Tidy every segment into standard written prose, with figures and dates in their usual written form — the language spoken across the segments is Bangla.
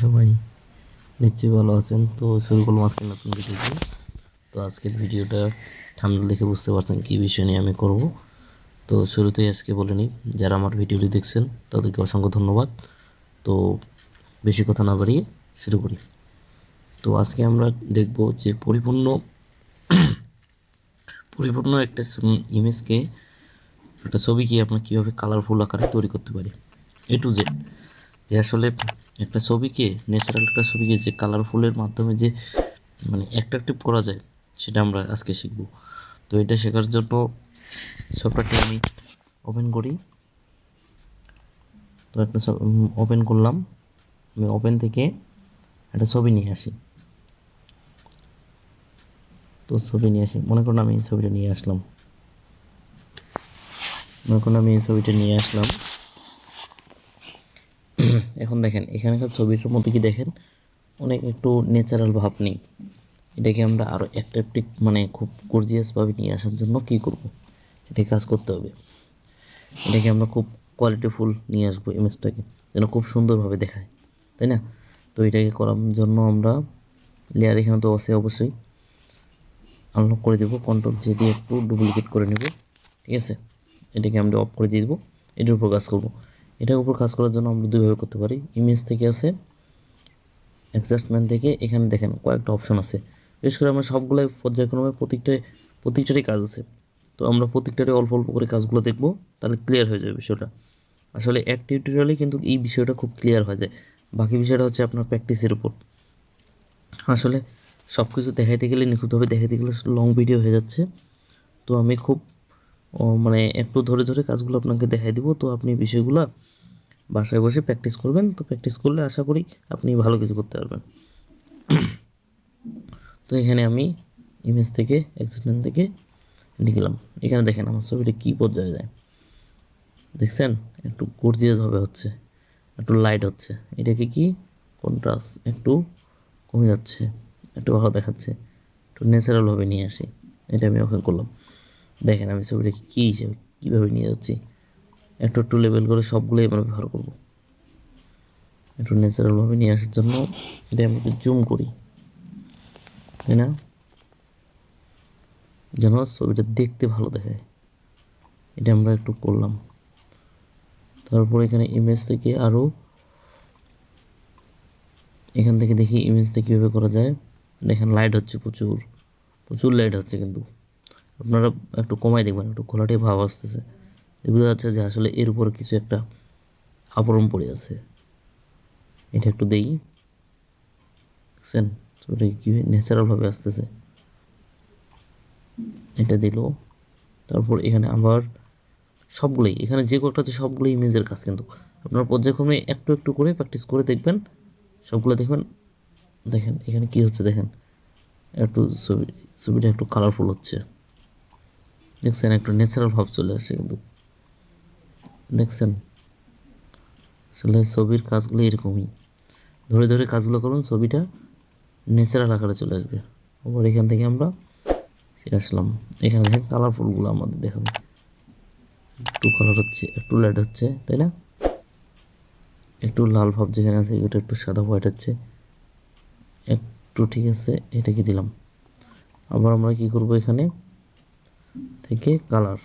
সবাই নিশ্চয়ই ভালো আছেন। তো শুরু করলাম আজকে নতুন ভিডিও দিয়ে। তো আজকের ভিডিওটা থাম্বনেল দেখে বুঝতে পারছেন কী বিষয় নিয়ে আমি করব। তো শুরুতেই আজকে বলে নিই, যারা আমার ভিডিওটি দেখছেন তাদেরকে অসংখ্য ধন্যবাদ। তো বেশি কথা না বাড়িয়ে শুরু করি। তো আজকে আমরা দেখব যে পরিপূর্ণ একটা ইমেজকে, একটা ছবিকে আমরা কীভাবে কালারফুল আকারে তৈরি করতে পারি, A to Z। যে আসলে একটা ছবিকে, ন্যাচারাল একটা ছবিকে যে কালারফুলের মাধ্যমে যে অ্যাট্রাকটিভ করা যায়, সেটা আমরা আজকে শিখব। তো এটা শেখার জন্য সফটওয়্যারটি আমি ওপেন করি। তো একটা ওপেন করলাম। আমি ওপেন থেকে একটা ছবি নিয়ে আসি। তো ছবি নিয়ে আসি, মনে করুন আমি এই ছবিটা নিয়ে আসলাম। এখন দেখেন এখানকার ছবিটার মধ্যে কি দেখেন, অনেক একটু ন্যাচারাল ভাব নেই। এটাকে আমরা আরও অ্যাট্রাকটিভ, খুব গর্জিয়াসভাবে নিয়ে আসার জন্য কী করব, এটা কাজ করতে হবে। এটাকে আমরা খুব কোয়ালিটিফুল নিয়ে আসবো, ইমেজটাকে যেন খুব সুন্দরভাবে দেখায়, তাই না? তো এটাকে করার জন্য আমরা লেয়ার এখানে তো আছে, অবশ্যই আনলক করে দেবো, Ctrl J দিয়ে একটু ডুপ্লিকেট করে নেব, ঠিক আছে? এটাকে আমরা অফ করে দিয়ে দেবো, এটার উপর কাজ করব। এটার উপর কাজ করার জন্য আমরা দুইভাবে করতে পারি। ইমেজ থেকে আছে, অ্যাডজাস্টমেন্ট থেকে এখানে দেখেন কয়েকটা অপশন আছে। বিশেষ করে আমরা সবগুলোই পর্যায়ক্রমে প্রত্যেকটারই কাজ আছে। তো আমরা প্রত্যেকটারই অল্প অল্প করে কাজগুলো দেখব, তাহলে ক্লিয়ার হয়ে যাবে বিষয়টা। আসলে এক টিউটোরিয়ালে কিন্তু এই বিষয়টা খুব ক্লিয়ার হয়ে যায়। বাকি বিষয়টা হচ্ছে আপনার প্র্যাকটিসের উপর। আসলে সব কিছু দেখাইতে গেলে, নিখুঁতভাবে দেখাইতে গেলে লং ভিডিও হয়ে যাচ্ছে। তো আমি খুব একটু ধরে ধরে কাজগুলো আপনাকে দেখাই দিব। তো আপনি বিষয়গুলো বাসায় বসে প্র্যাকটিস করবেন। তো প্র্যাকটিস করলে আশা করি আপনি ভালো কিছু করতে পারবেন। তো এখানে আমি ইমেজ থেকে, অ্যাডজাস্টমেন্ট থেকে লিখলাম। এখানে দেখেন আমার ছবিটা কী পর্যায়ে যায়, দেখছেন? একটু গর্জিয়াসভাবে হচ্ছে, একটু লাইট হচ্ছে। এটাকে কি কন্ট্রাস্ট একটু কমে যাচ্ছে, একটু ভালো দেখাচ্ছে। একটু ন্যাচারালভাবে নিয়ে আসি, এটা আমি ওখানে করলাম। দেখেন আমি ছবিটাকে কী হিসাবে কীভাবে নিয়ে যাচ্ছি, একটু একটু লেভেল করে সবগুলোই আমরা ব্যবহার করব। একটু ন্যাচারালভাবে নিয়ে আসার জন্য এটা আমি একটু জুম করি, তাই না? যেন ছবিটা দেখতে ভালো দেখায়, এটা আমরা একটু করলাম। তারপর এখানে ইমেজ থেকে আরও, এখান থেকে দেখি ইমেজটা কীভাবে করা যায়। দেখেন লাইট হচ্ছে, প্রচুর প্রচুর লাইট হচ্ছে, কিন্তু আপনারা একটু কমাই দেখবেন, একটু ঘোলাটে ভাব আসতেছে। বোঝা যাচ্ছে যে আসলে এর উপরে কিছু একটা আবরণ পড়ে আছে। এটা একটু দেই, দেখছেন ছবিটা কীভাবে ন্যাচারালভাবে আসতেছে। এটা দিল। তারপর এখানে আবার সবগুলোই, এখানে যে কটা আছে সবগুলোই ইমেজের কাজ, কিন্তু আপনারা পর্যায়ক্রমে একটু একটু করে প্র্যাকটিস করে দেখবেন, সবগুলো দেখবেন। দেখেন এখানে কি হচ্ছে, দেখেন একটু ছবিটা একটু কালারফুল হচ্ছে, দেখছেন? একটু ন্যাচারাল ভাব চলে আসছে, কিন্তু দেখছেন আসলে ছবির কাজগুলো এরকমই, ধরে ধরে কাজগুলো করুন, ছবিটা ন্যাচারাল আকারে চলে আসবে। আবার এখান থেকে আমরা আসলাম, এখানে দেখেন কালারফুলগুলো আমাদের দেখাবে, একটু কালার হচ্ছে, একটু লাইট হচ্ছে, তাই না? একটু লাল ভাব যেখানে আছে এটা একটু সাদা হোয়াইট হচ্ছে একটু, ঠিক আছে? এটাকে দিলাম। আবার আমরা কি করব, এখানে থেকে কালার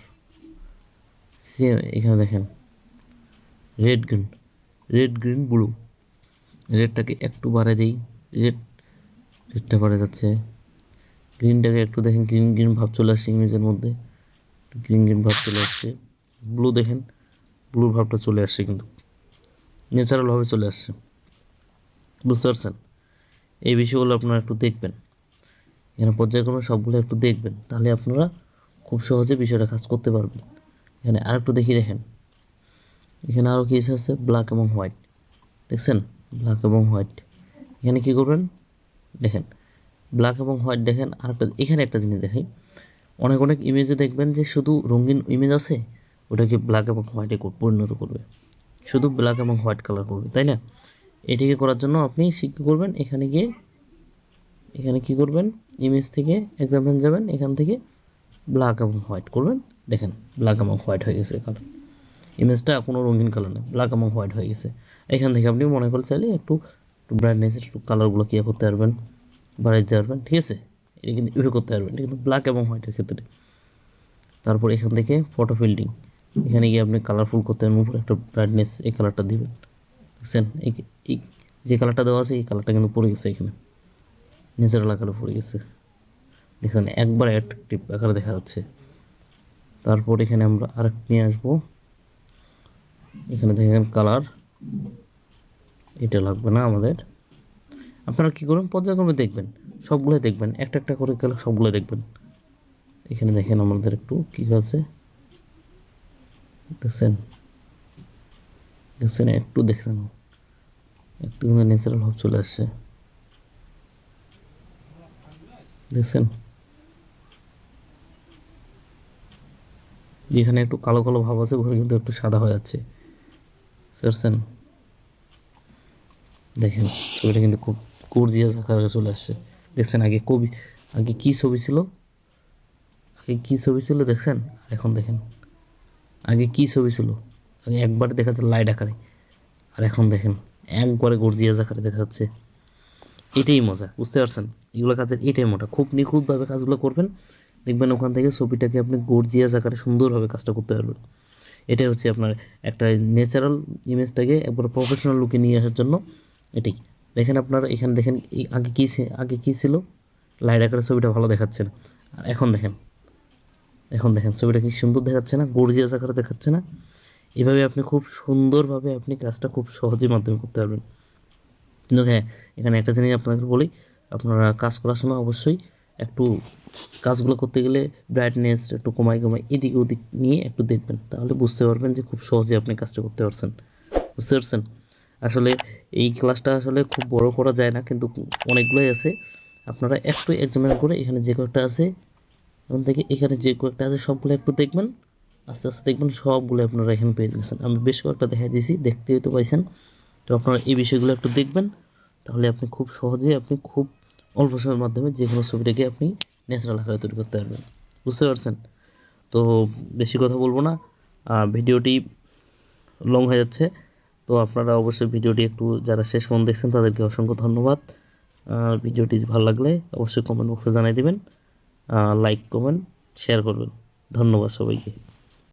সেম, এখানে দেখেন রেড গ্রিন ব্লু, রেডটাকে একটু বাড়ায় দিই, রেডটা বাড়ে যাচ্ছে। গ্রিনটাকে একটু দেখেন, গ্রিন গ্রিন ভাব চলে আসছে ইমেজের মধ্যে, গ্রিন গ্রিন ভাব চলে আসছে। ব্লু দেখেন, ব্লুর ভাবটা চলে আসছে, কিন্তু ন্যাচারালভাবে চলে আসছে। বুঝতে পারছেন? এই বিষয়গুলো আপনারা একটু দেখবেন, এখানে পর্যায়ক্রমে সবগুলো একটু দেখবেন, তাহলে আপনারা খুব সহজে বিষয়টা কাজ করতে পারবেন। এখানে আর একটু দেখি, দেখেন এখানে আরও কি আছে, ব্ল্যাক এবং হোয়াইট, দেখছেন? ব্ল্যাক এবং হোয়াইট। এখানে কি করবেন, দেখেন ব্ল্যাক এবং হোয়াইট। দেখেন আরেকটা, এখানে একটা জিনিস দেখাই, অনেক অনেক ইমেজে দেখবেন যে শুধু রঙিন ইমেজ আছে, ওটাকে ব্ল্যাক এবং হোয়াইটে পরিণত করবে, শুধু ব্ল্যাক এবং হোয়াইট কালার করবে, তাই না? এটিকে করার জন্য আপনি কী করবেন, এখানে গিয়ে এখানে কি করবেন, ইমেজ থেকে এক্সাম্পল যাবেন, এখান থেকে ব্ল্যাক এবং হোয়াইট করবেন। দেখেন ব্ল্যাক এবং হোয়াইট হয়ে গেছে কালার, ইমেজটা কোনো রঙিন কালার না, ব্ল্যাক এবং হোয়াইট হয়ে গেছে। এখান থেকে আপনি মনে করলে চাইলে একটু একটু ব্রাইটনেস একটু কালারগুলো কী করতে পারবেন, বাড়াই দিতে পারবেন, ঠিক আছে। এটা কিন্তু ইউজ করতে পারবেন, এটা কিন্তু ব্ল্যাক এবং হোয়াইটের ক্ষেত্রে। তারপর এখান থেকে ফটো ফিল্ডিং, এখানে গিয়ে আপনি কালারফুল করতে পারবেন, উপরে একটা ব্রাইটনেস এই কালারটা দিবেন, দেখছেন এই যে কালারটা দেওয়া আছে এই কালারটা কিন্তু পড়ে গেছে, এখানে ন্যাচারাল আকারে পড়ে গেছে, দেখুন একবার অ্যাট্রাকটিভ আকারে দেখা যাচ্ছে। তারপর এখানে আমরা আরেকটা নিয়ে আসবো, এখানে দেখেন কালার, এটা লাগবে না আমাদের। আপনারা কী করবেন, পর্যায়ক্রমে দেখবেন, সবগুলো দেখবেন, একটা একটা করে গেলে সবগুলো দেখবেন। এখানে দেখেন আমাদের একটু কী আছে, দেখছেন দেখছেন একটু দেখছেন, একটু কিন্তু ন্যাচারাল ভাব চলে আসছে, দেখছেন। যেখানে একটু কালো কালো ভাব আছে ওখানে কিন্তু একটু সাদা হয়ে যাচ্ছে, বুঝতে দেখেন ছবিটা কিন্তু খুব গর্জিয়াস আকারে চলে আসছে, দেখছেন। আগে কি ছবি ছিল, আগে কি ছবি ছিল দেখছেন, আর এখন দেখেন আগে কি ছবি ছিল, আগে একবারে দেখা যাচ্ছে লাইট আকারে, আর এখন দেখেন একবারে গর্জিয়াস আকারে দেখা যাচ্ছে। এটাই মজা, বুঝতে পারছেন, এগুলো কাজের এটাই মোটা, খুব নিখুঁতভাবে কাজগুলো করবেন, দেখবেন ওখান থেকে ছবিটাকে আপনি গর্জিয়াস আকারে সুন্দরভাবে কাজটা করতে পারবেন। এটাই হচ্ছে আপনার একটা ন্যাচারাল ইমেজটাকে একবার প্রফেশনাল লুকে নিয়ে আসার জন্য এটাই। দেখেন আপনারা এখানে দেখেন আগে কী ছিল, লাইট আকারে ছবিটা ভালো দেখাচ্ছে না, আর এখন দেখেন ছবিটা কি সুন্দর দেখাচ্ছে না, গর্জিয়াস আকারে দেখাচ্ছে না। এভাবে আপনি খুব সুন্দরভাবে আপনি কাজটা খুব সহজেই মাধ্যমে করতে পারবেন। কিন্তু হ্যাঁ, এখানে একটা জিনিস আপনাদের বলি, আপনারা কাজ করার সময় অবশ্যই একটু কাজগুলো করতে গেলে ব্রাইটনেস একটু কমাই এদিক ওদিক নিয়ে একটু দেখবেন, তাহলে বুঝতে পারবেন যে খুব সহজে আপনি কাজটা করতে পারছেন, বুঝতে পারছেন। আসলে এই ক্লাসটা আসলে খুব বড় করা যায় না, কিন্তু অনেকগুলোই আছে, আপনারা একটু এক্সামিন করে এখানে যে কয়েকটা আছে এখন থেকে এখানে যে কয়েকটা আছে সবগুলো একটু দেখবেন, আস্তে আস্তে দেখবেন সবগুলো আপনারা এখানে পেয়ে গেছেন। আমি বেশ কয়েকটা দেখা দিয়েছি, দেখতেই তো পাইছেন। তো আপনারা এই বিষয়গুলো একটু দেখবেন, তাহলে আপনি খুব সহজেই আপনি খুব অল্প সময়ের মাধ্যমে যে কোনো ছবিটাকে আপনি ন্যাচারাল আকারে তৈরি করতে পারবেন, বুঝতে পারছেন। তো বেশি কথা বলবো না, ভিডিওটি লং হয়ে যাচ্ছে, তো আপনারা অবশ্যই ভিডিওটি একটু যারা শেষ পর্যন্ত দেখছেন তাদেরকে অসংখ্য ধন্যবাদ। ভিডিওটি ভালো লাগলে অবশ্যই কমেন্ট বক্সে জানিয়ে দেবেন, লাইক কমেন্ট শেয়ার করবেন, ধন্যবাদ সবাইকে।